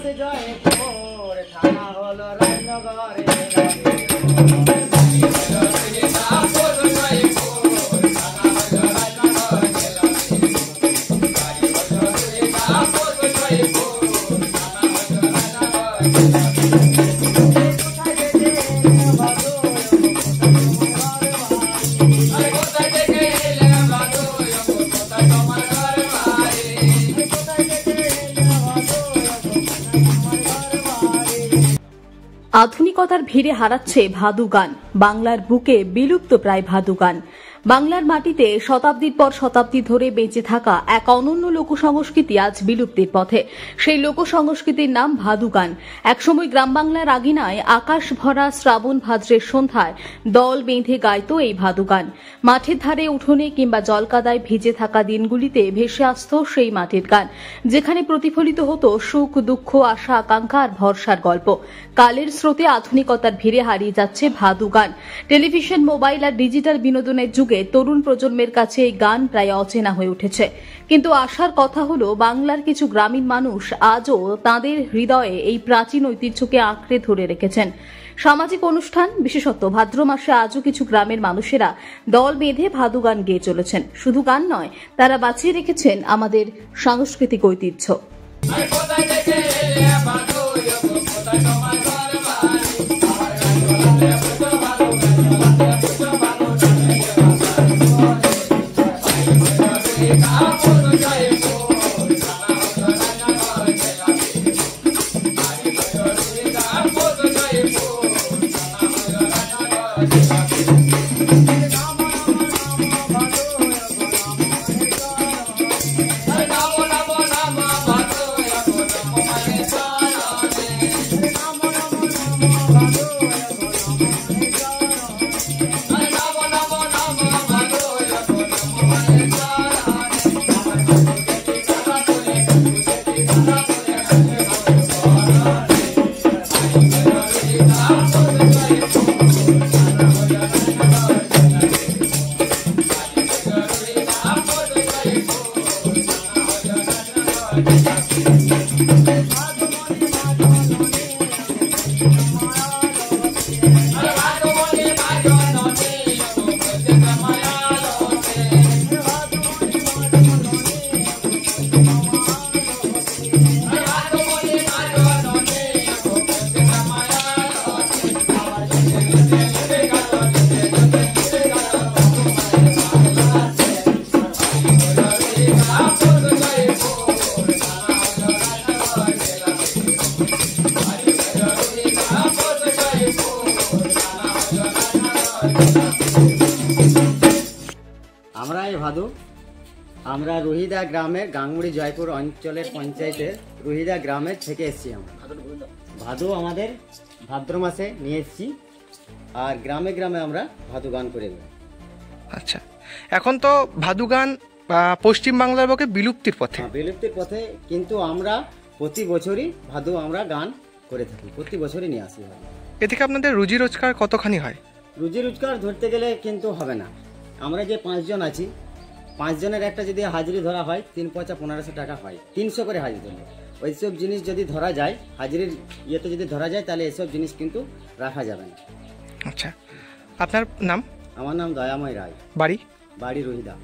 আছে জয়পুর, থানা হলো রাজনগরে। আধুনিকতার ভিড়ে হারাচ্ছে ভাদু গান। বাংলার বুকে বিলুপ্ত প্রায় ভাদু গান। বাংলার মাটিতে শতাব্দীর পর শতাব্দী ধরে বেঁচে থাকা এক অনন্য লোকসংস্কৃতি আজ বিলুপ্তির পথে। সেই লোকসংস্কৃতির নাম ভাদু গান। একসময় গ্রাম বাংলার আগিনায় আকাশ ভরা শ্রাবণ ভাদ্রের সন্ধ্যায় দল বেঁধে গাইত এই ভাদু গান। মাঠের ধারে উঠোনে কিংবা জলকাদায় ভিজে থাকা দিনগুলিতে ভেসে আসত সেই মাটির গান, যেখানে প্রতিফলিত হতো সুখ দুঃখ, আশা আকাঙ্ক্ষা আর ভরসার গল্প। কালের স্রোতে আধুনিকতার ভিড়ে হারিয়ে যাচ্ছে ভাদু গান। টেলিভিশন, মোবাইল আর ডিজিটাল বিনোদনের যুগে তরুণ প্রজন্মের কাছে এই গান প্রায় অচেনা হয়ে উঠেছে। কিন্তু আশার কথা হলো, বাংলার কিছু গ্রামীণ মানুষ আজও তাঁদের হৃদয়ে এই প্রাচীন ঐতিহ্যকে আঁকড়ে ধরে রেখেছেন। সামাজিক অনুষ্ঠান, বিশেষত ভাদ্র মাসে আজও কিছু গ্রামের মানুষেরা দল বেঁধে ভাদু গান গেয়ে চলেছেন। শুধু গান নয়, তারা বাঁচিয়ে রেখেছেন আমাদের সাংস্কৃতিক ঐতিহ্য। আমরা এই ভাদু, আমরা রুহিদা গ্রামের গাঙ্গুড়ি জয়পুর অঞ্চলের পঞ্চায়েতের রুহিদা গ্রামের থেকে এসেছি। আমরা ভাদু আমাদের ভাদ্র মাসে নিয়ে এসেছি, আর গ্রামে গ্রামে আমরা ভাদু গান করে দেব। আচ্ছা, এখন তো ভাদু গান পশ্চিম বাংলার বুকে বিলুপ্তির পথে। বিলুপ্তির পথে, কিন্তু আমরা প্রতি বছরই ভাদু আমরা গান করে থাকি, প্রতি বছরই নিয়ে আসি। এ থেকে আপনাদের রুজি রোজগার কতখানি হয়? রুজি রোজগার ধরতে গেলে কিন্তু হবে না। আমরা যে 5 জন আছি, 5 জনের একটা যদি হাজিরি ধরা হয়, 3 পয়সা 1500 টাকা হয়। 300 করে হাজিরি ধরলে ওইসব জিনিস যদি ধরা যায়, হাজিরির ইয়েতে যদি ধরা যায়, তাহলে এসব জিনিস কিন্তু রাখা যাবে না। আচ্ছা, আপনার নাম? আমার নাম দয়াময় রায়, বাড়ি? বাড়ি রুহিদা।